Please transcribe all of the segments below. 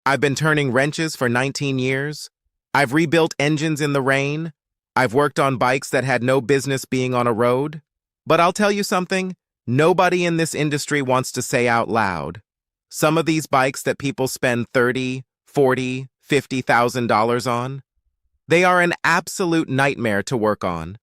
I've been turning wrenches for 19 years. I've rebuilt engines in the rain. I've worked on bikes that had no business being on a road. But I'll tell you something, nobody in this industry wants to say out loud. Some of these bikes that people spend $30, $40, $50,000 on, they are an absolute nightmare to work on.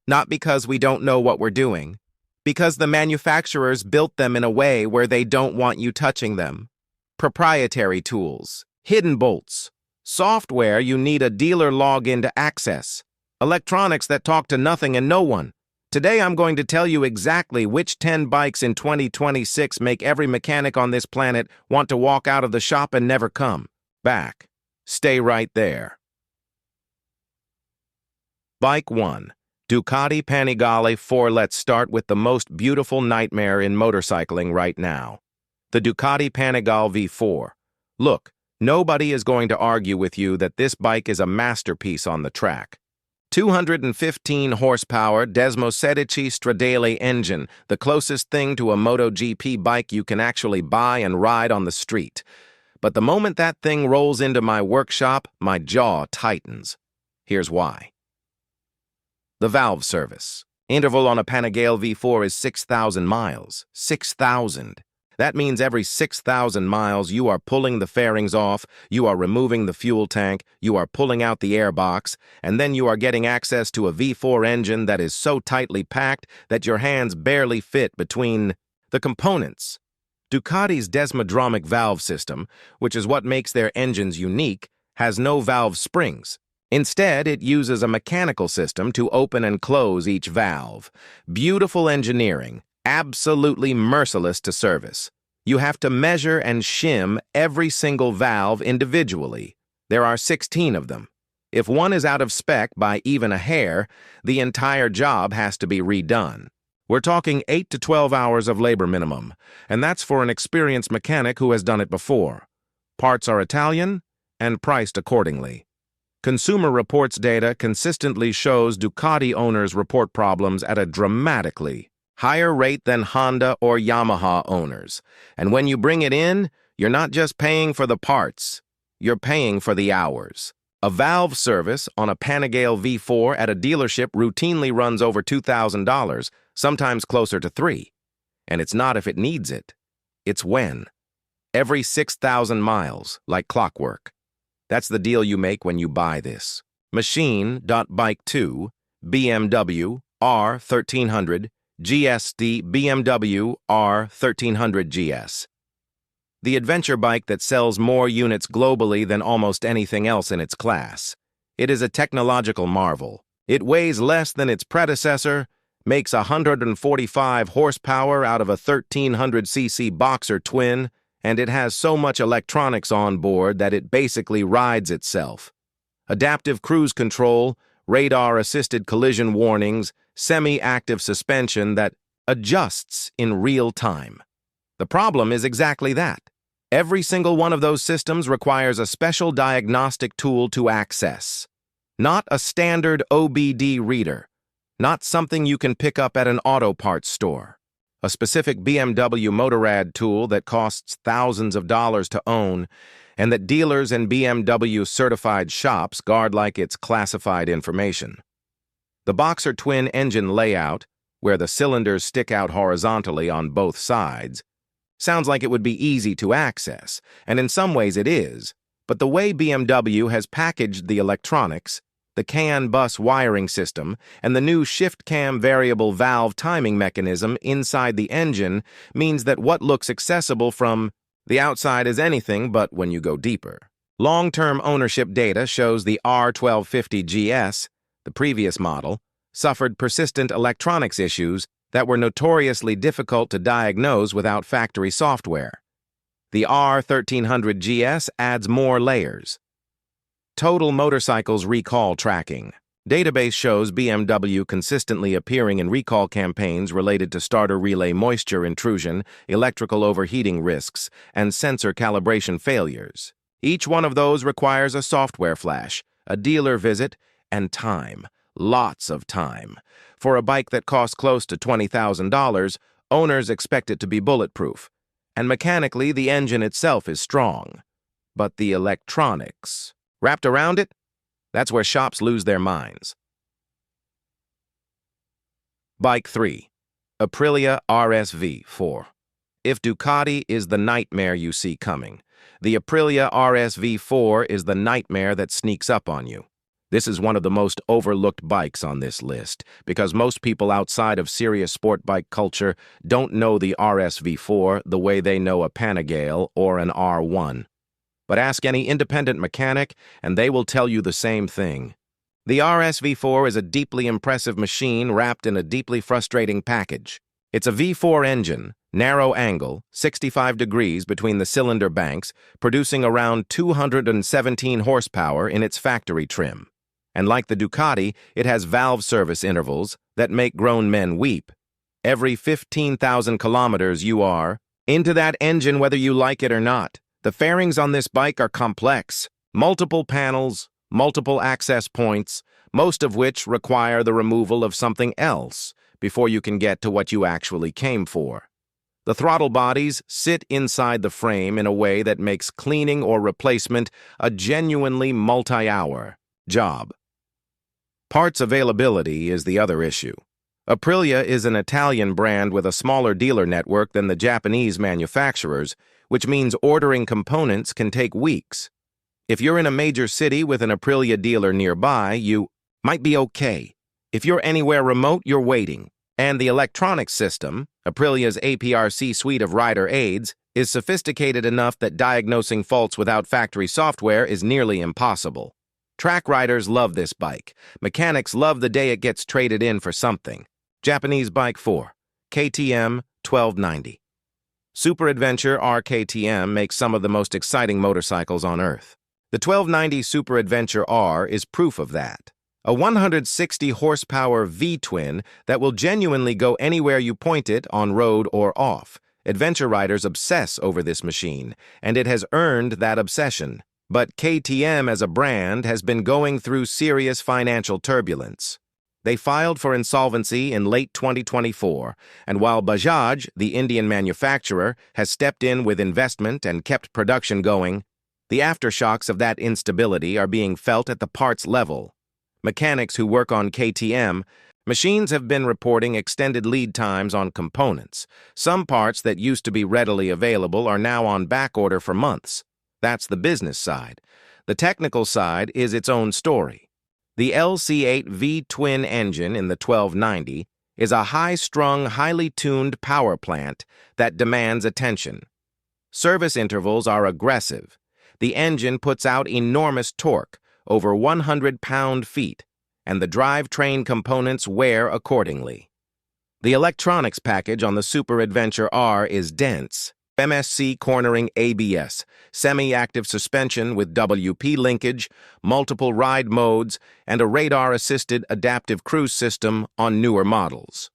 Not because we don't know what we're doing, because the manufacturers built them in a way where they don't want you touching them. Proprietary tools, hidden bolts, software you need a dealer login to access, electronics that talk to nothing and no one. Today I'm going to tell you exactly which 10 bikes in 2026 make every mechanic on this planet want to walk out of the shop and never come back. Stay right there. Bike 1. Ducati Panigale 4. Let's start with the most beautiful nightmare in motorcycling right now. The Ducati Panigale V4. Look, nobody is going to argue with you that this bike is a masterpiece on the track. 215 horsepower desmodromic stradale engine, the closest thing to a MotoGP bike you can actually buy and ride on the street. But the moment that thing rolls into my workshop, my jaw tightens. Here's why. The valve service. Interval on a Panigale V4 is 6,000 miles. 6,000. That means every 6,000 miles you are pulling the fairings off, you are removing the fuel tank, you are pulling out the airbox, and then you are getting access to a V4 engine that is so tightly packed that your hands barely fit between the components. Ducati's desmodromic valve system, which is what makes their engines unique, has no valve springs. Instead, it uses a mechanical system to open and close each valve. Beautiful engineering. Absolutely merciless to service. You have to measure and shim every single valve individually. There are 16 of them. If one is out of spec by even a hair, the entire job has to be redone. We're talking 8 to 12 hours of labor minimum, and that's for an experienced mechanic who has done it before. Parts are Italian and priced accordingly. Consumer Reports data consistently shows Ducati owners report problems at a dramatically higher rate than Honda or Yamaha owners. And when you bring it in, you're not just paying for the parts, you're paying for the hours. A valve service on a Panigale V4 at a dealership routinely runs over $2,000, sometimes closer to $3,000. And it's not if it needs it, it's when. Every 6,000 miles, like clockwork. That's the deal you make when you buy this. Machine.bike 2, BMW R1300, GSD BMW R1300 GS. The adventure bike that sells more units globally than almost anything else in its class. It is a technological marvel. It weighs less than its predecessor, makes 145 horsepower out of a 1300cc boxer twin, and it has so much electronics on board that it basically rides itself. Adaptive cruise control, radar-assisted collision warnings, semi-active suspension that adjusts in real time. The problem is exactly that. Every single one of those systems requires a special diagnostic tool to access. Not a standard OBD reader. Not something you can pick up at an auto parts store. A specific BMW Motorrad tool that costs thousands of dollars to own and that dealers and BMW certified shops guard like it's classified information. The boxer twin engine layout, where the cylinders stick out horizontally on both sides, sounds like it would be easy to access, and in some ways it is, but the way BMW has packaged the electronics, the CAN bus wiring system, and the new shift cam variable valve timing mechanism inside the engine means that what looks accessible from the outside is anything but when you go deeper. Long-term ownership data shows the R1250 GS, the previous model, suffered persistent electronics issues that were notoriously difficult to diagnose without factory software. The R1300 GS adds more layers. Total Motorcycles Recall Tracking. Database shows BMW consistently appearing in recall campaigns related to starter relay moisture intrusion, electrical overheating risks, and sensor calibration failures. Each one of those requires a software flash, a dealer visit, and time. Lots of time. For a bike that costs close to $20,000, owners expect it to be bulletproof. And mechanically, the engine itself is strong. But the electronics wrapped around it, that's where shops lose their minds. Bike 3. Aprilia RSV4. If Ducati is the nightmare you see coming, the Aprilia RSV4 is the nightmare that sneaks up on you. This is one of the most overlooked bikes on this list because most people outside of serious sport bike culture don't know the RSV4 the way they know a Panigale or an R1. But ask any independent mechanic and they will tell you the same thing. The RSV4 is a deeply impressive machine wrapped in a deeply frustrating package. It's a V4 engine, narrow angle, 65 degrees between the cylinder banks, producing around 217 horsepower in its factory trim. And like the Ducati, it has valve service intervals that make grown men weep. Every 15,000 kilometers you are into that engine whether you like it or not. The fairings on this bike are complex. Multiple panels, multiple access points, most of which require the removal of something else before you can get to what you actually came for. The throttle bodies sit inside the frame in a way that makes cleaning or replacement a genuinely multi-hour job. Parts availability is the other issue. Aprilia is an Italian brand with a smaller dealer network than the Japanese manufacturers, which means ordering components can take weeks. If you're in a major city with an Aprilia dealer nearby, you might be okay. If you're anywhere remote, you're waiting. And the electronics system, Aprilia's APRC suite of rider aids, is sophisticated enough that diagnosing faults without factory software is nearly impossible. Track riders love this bike. Mechanics love the day it gets traded in for something. Japanese Bike 4, KTM 1290. Super Adventure R-KTM makes some of the most exciting motorcycles on Earth. The 1290 Super Adventure R is proof of that. A 160 horsepower V-twin that will genuinely go anywhere you point it on road or off. Adventure riders obsess over this machine, and it has earned that obsession. But KTM as a brand has been going through serious financial turbulence. They filed for insolvency in late 2024, and while Bajaj, the Indian manufacturer, has stepped in with investment and kept production going, the aftershocks of that instability are being felt at the parts level. Mechanics who work on KTM machines have been reporting extended lead times on components. Some parts that used to be readily available are now on backorder for months. That's the business side. The technical side is its own story. The LC8 V-twin engine in the 1290 is a high-strung, highly tuned power plant that demands attention. Service intervals are aggressive. The engine puts out enormous torque, over 100 pound-feet, and the drivetrain components wear accordingly. The electronics package on the Super Adventure R is dense. MSC cornering ABS, semi-active suspension with WP linkage, multiple ride modes, and a radar-assisted adaptive cruise system on newer models.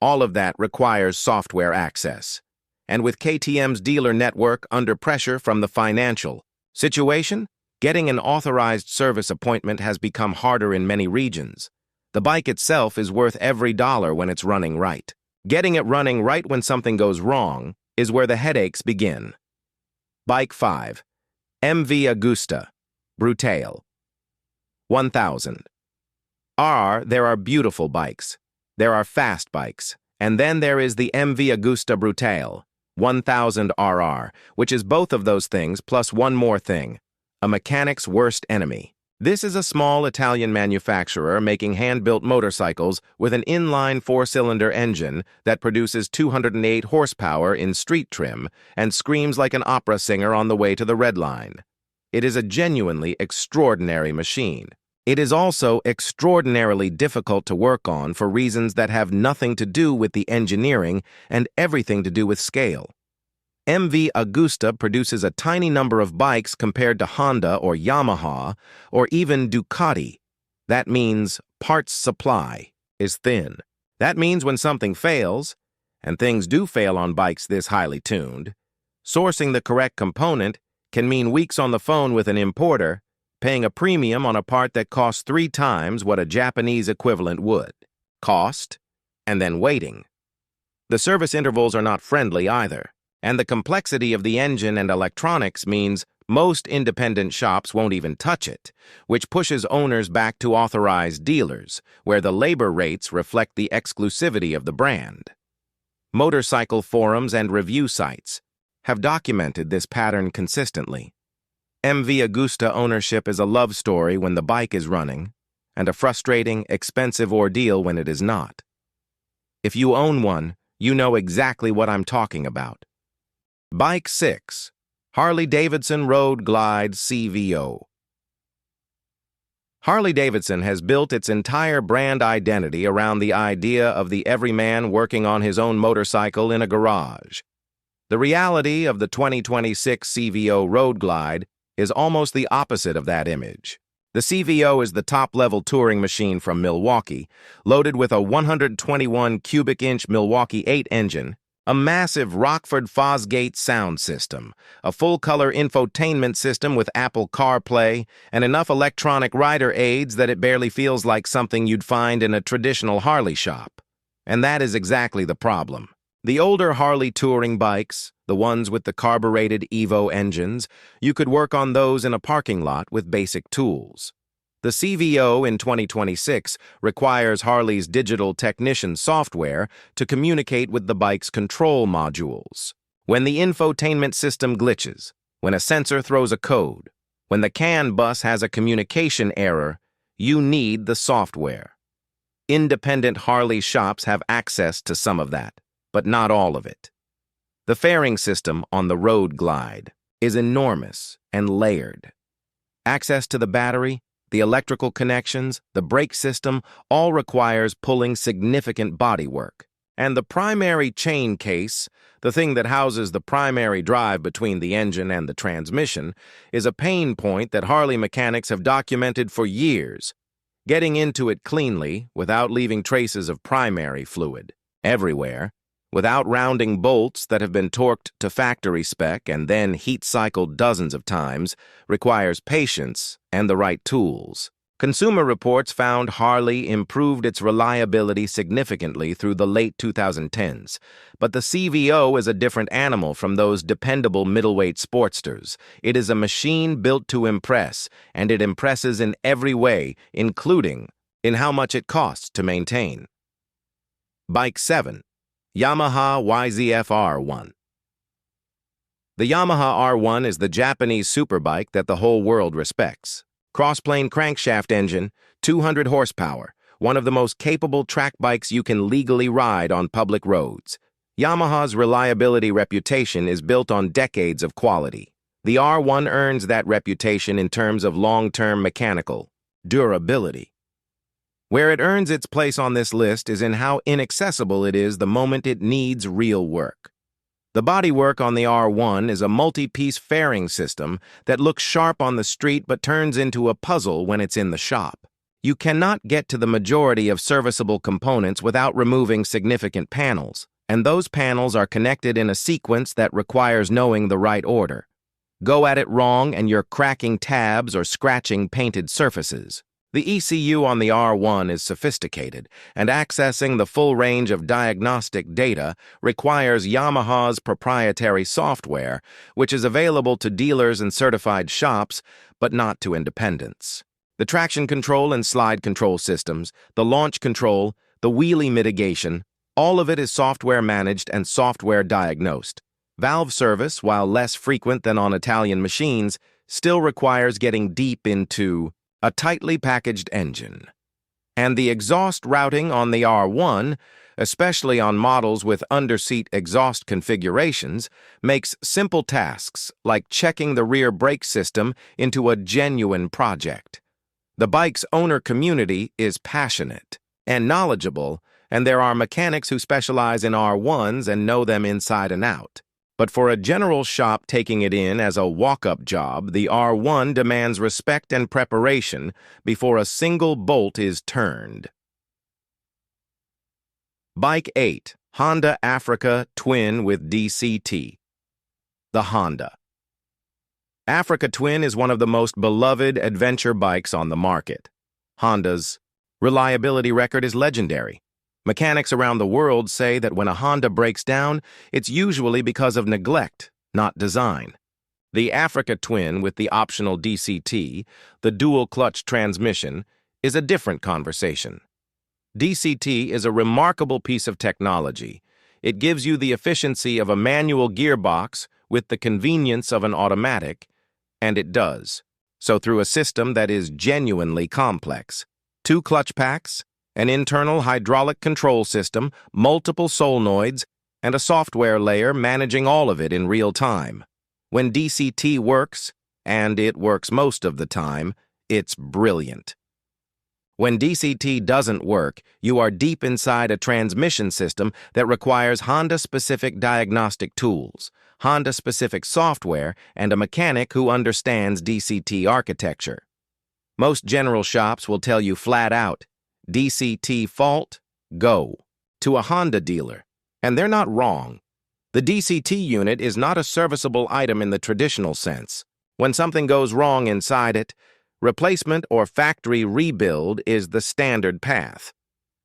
All of that requires software access. And with KTM's dealer network under pressure from the financial situation, getting an authorized service appointment has become harder in many regions. The bike itself is worth every dollar when it's running right. Getting it running right when something goes wrong is where the headaches begin. Bike 5. MV Agusta Brutale 1000. There are beautiful bikes. There are fast bikes. And then there is the MV Agusta Brutale 1000 RR, which is both of those things plus one more thing. A mechanic's worst enemy. This is a small Italian manufacturer making hand-built motorcycles with an inline four-cylinder engine that produces 208 horsepower in street trim and screams like an opera singer on the way to the red line. It is a genuinely extraordinary machine. It is also extraordinarily difficult to work on for reasons that have nothing to do with the engineering and everything to do with scale. MV Agusta produces a tiny number of bikes compared to Honda or Yamaha or even Ducati. That means parts supply is thin. That means when something fails, and things do fail on bikes this highly tuned, sourcing the correct component can mean weeks on the phone with an importer, paying a premium on a part that costs 3 times what a Japanese equivalent would. Cost, and then waiting. The service intervals are not friendly either. And the complexity of the engine and electronics means Most independent shops won't even touch it, which pushes owners back to authorized dealers, where the labor rates reflect the exclusivity of the brand. Motorcycle forums and review sites have documented this pattern consistently. MV Agusta ownership is a love story when the bike is running, and a frustrating, expensive ordeal when it is not. If you own one, you know exactly what I'm talking about. Bike 6. Harley-Davidson Road Glide CVO. Harley-Davidson has built its entire brand identity around the idea of the everyman working on his own motorcycle in a garage. The reality of the 2026 CVO Road Glide is almost the opposite of that image. The CVO is the top-level touring machine from Milwaukee, loaded with a 121 cubic inch Milwaukee 8 engine, a massive Rockford Fosgate sound system, a full-color infotainment system with Apple CarPlay, and enough electronic rider aids that it barely feels like something you'd find in a traditional Harley shop. And that is exactly the problem. The older Harley touring bikes, the ones with the carbureted Evo engines, you could work on those in a parking lot with basic tools. The CVO in 2026 requires Harley's digital technician software to communicate with the bike's control modules. When the infotainment system glitches, when a sensor throws a code, when the CAN bus has a communication error, you need the software. Independent Harley shops have access to some of that, but not all of it. The fairing system on the Road Glide is enormous and layered. Access to the battery, the electrical connections, the brake system, all requires pulling significant bodywork. And the primary chain case, the thing that houses the primary drive between the engine and the transmission, is a pain point that Harley mechanics have documented for years. Getting into it cleanly, without leaving traces of primary fluid everywhere, without rounding bolts that have been torqued to factory spec and then heat-cycled dozens of times, requires patience and the right tools. Consumer Reports found Harley improved its reliability significantly through the late 2010s, but the CVO is a different animal from those dependable middleweight sportsters. It is a machine built to impress, and it impresses in every way, including in how much it costs to maintain. Bike 7. Yamaha YZF R1. The Yamaha R1 is the Japanese superbike that the whole world respects. Crossplane crankshaft engine, 200 horsepower, one of the most capable track bikes you can legally ride on public roads. Yamaha's reliability reputation is built on decades of quality. The R1 earns that reputation in terms of long-term mechanical durability. Where it earns its place on this list is in how inaccessible it is the moment it needs real work. The bodywork on the R1 is a multi-piece fairing system that looks sharp on the street but turns into a puzzle when it's in the shop. You cannot get to the majority of serviceable components without removing significant panels, and those panels are connected in a sequence that requires knowing the right order. Go at it wrong and you're cracking tabs or scratching painted surfaces. The ECU on the R1 is sophisticated, and accessing the full range of diagnostic data requires Yamaha's proprietary software, which is available to dealers and certified shops, but not to independents. The traction control and slide control systems, the launch control, the wheelie mitigation, all of it is software managed and software diagnosed. Valve service, while less frequent than on Italian machines, still requires getting deep into a tightly packaged engine. And the exhaust routing on the R1, especially on models with underseat exhaust configurations, makes simple tasks like checking the rear brake system into a genuine project. The bike's owner community is passionate and knowledgeable, and there are mechanics who specialize in R1s and know them inside and out. But for a general shop taking it in as a walk-up job, the R1 demands respect and preparation before a single bolt is turned. Bike 8. Honda Africa Twin with DCT. The Honda Africa Twin is one of the most beloved adventure bikes on the market. Honda's reliability record is legendary. Mechanics around the world say that when a Honda breaks down, it's usually because of neglect, not design. The Africa Twin with the optional DCT, the dual-clutch transmission, is a different conversation. DCT is a remarkable piece of technology. It gives you the efficiency of a manual gearbox with the convenience of an automatic, and it does. So through a system that is genuinely complex. 2 clutch packs, an internal hydraulic control system, multiple solenoids, and a software layer managing all of it in real time. When DCT works, and it works most of the time, it's brilliant. When DCT doesn't work, you are deep inside a transmission system that requires Honda-specific diagnostic tools, Honda-specific software, and a mechanic who understands DCT architecture. Most general shops will tell you flat out, DCT fault, go to a Honda dealer. And they're not wrong. The DCT unit is not a serviceable item in the traditional sense. When something goes wrong inside it, replacement or factory rebuild is the standard path.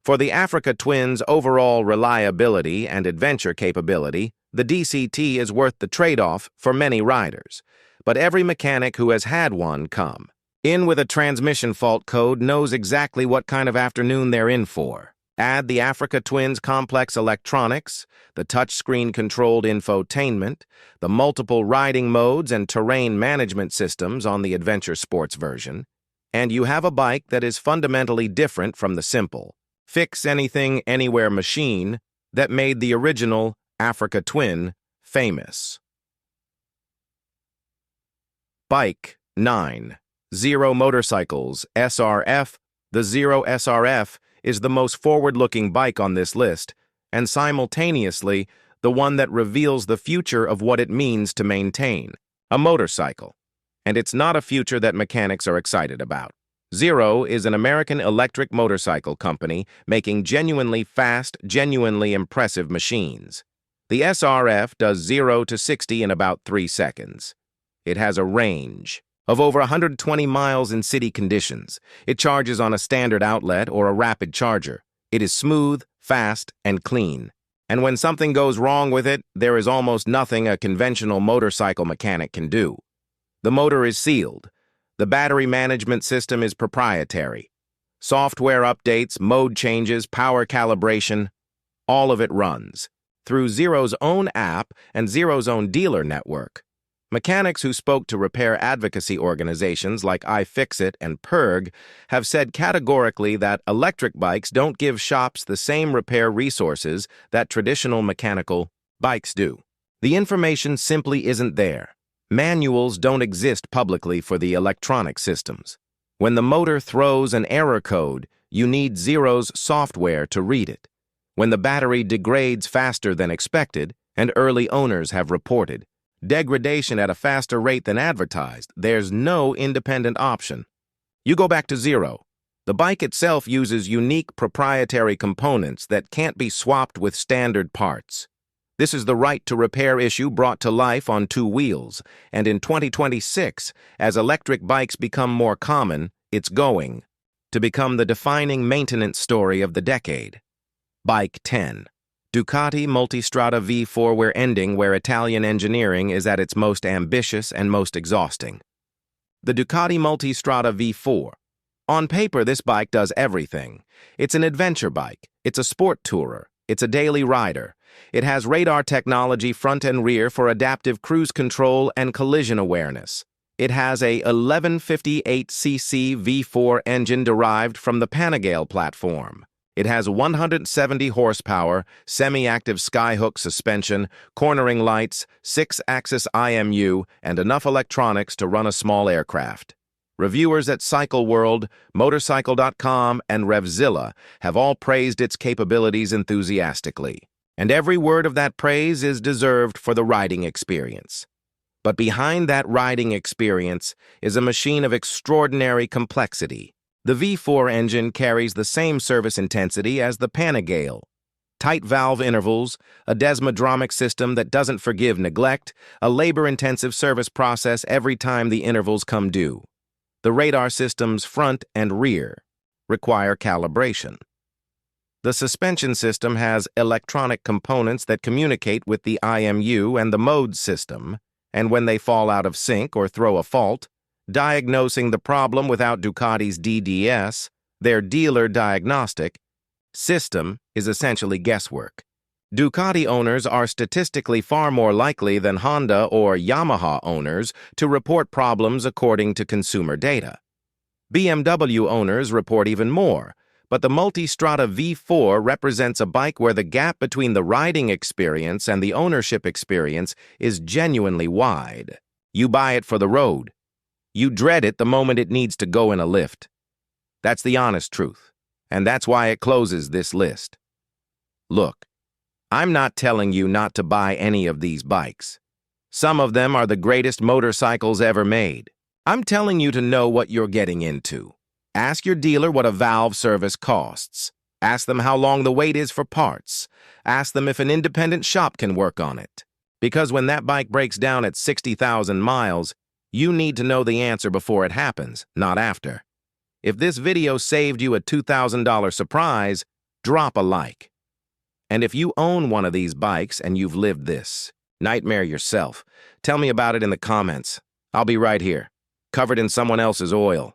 For the Africa Twin's overall reliability and adventure capability, the DCT is worth the trade-off for many riders. But every mechanic who has had one come in with a transmission fault code knows exactly what kind of afternoon they're in for. Add the Africa Twin's complex electronics, the touchscreen-controlled infotainment, the multiple riding modes and terrain management systems on the Adventure Sports version, and you have a bike that is fundamentally different from the simple, fix-anything-anywhere machine that made the original Africa Twin famous. Bike 9. Zero Motorcycles, SRF. The Zero SRF is the most forward-looking bike on this list, and simultaneously the one that reveals the future of what it means to maintain a motorcycle. And it's not a future that mechanics are excited about. Zero is an American electric motorcycle company making genuinely fast, genuinely impressive machines. The SRF does 0 to 60 in about 3 seconds. It has a range of over 120 miles in city conditions. It charges on a standard outlet or a rapid charger. It is smooth, fast, and clean. And when something goes wrong with it, there is almost nothing a conventional motorcycle mechanic can do. The motor is sealed. The battery management system is proprietary. Software updates, mode changes, power calibration, all of it runs through Zero's own app and Zero's own dealer network. Mechanics who spoke to repair advocacy organizations like iFixit and PIRG have said categorically that electric bikes don't give shops the same repair resources that traditional mechanical bikes do. The information simply isn't there. Manuals don't exist publicly for the electronic systems. When the motor throws an error code, you need Zero's software to read it. When the battery degrades faster than expected, and early owners have reported degradation at a faster rate than advertised, there's no independent option. You go back to Zero. The bike itself uses unique proprietary components that can't be swapped with standard parts. This is the right to repair issue brought to life on 2 wheels, and in 2026, as electric bikes become more common, it's going to become the defining maintenance story of the decade. Bike 10. Ducati Multistrada V4. We're ending where Italian engineering is at its most ambitious and most exhausting. The Ducati Multistrada V4. On paper, this bike does everything. It's an adventure bike. It's a sport tourer. It's a daily rider. It has radar technology front and rear for adaptive cruise control and collision awareness. It has a 1158cc V4 engine derived from the Panigale platform. It has 170 horsepower, semi-active skyhook suspension, cornering lights, 6-axis IMU, and enough electronics to run a small aircraft. Reviewers at Cycle World, Motorcycle.com, and RevZilla have all praised its capabilities enthusiastically. And every word of that praise is deserved for the riding experience. But behind that riding experience is a machine of extraordinary complexity. The V4 engine carries the same service intensity as the Panigale. Tight valve intervals, a desmodromic system that doesn't forgive neglect, a labor-intensive service process every time the intervals come due. The radar systems front and rear require calibration. The suspension system has electronic components that communicate with the IMU and the mode system, and when they fall out of sync or throw a fault, diagnosing the problem without Ducati's DDS, their dealer diagnostic, system is essentially guesswork. Ducati owners are statistically far more likely than Honda or Yamaha owners to report problems according to consumer data. BMW owners report even more, but the Multistrada V4 represents a bike where the gap between the riding experience and the ownership experience is genuinely wide. You buy it for the road. You dread it the moment it needs to go in a lift. That's the honest truth, and that's why it closes this list. Look, I'm not telling you not to buy any of these bikes. Some of them are the greatest motorcycles ever made. I'm telling you to know what you're getting into. Ask your dealer what a valve service costs. Ask them how long the wait is for parts. Ask them if an independent shop can work on it. Because when that bike breaks down at 60,000 miles, you need to know the answer before it happens, not after. If this video saved you a $2,000 surprise, drop a like. And if you own one of these bikes and you've lived this nightmare yourself, tell me about it in the comments. I'll be right here, covered in someone else's oil.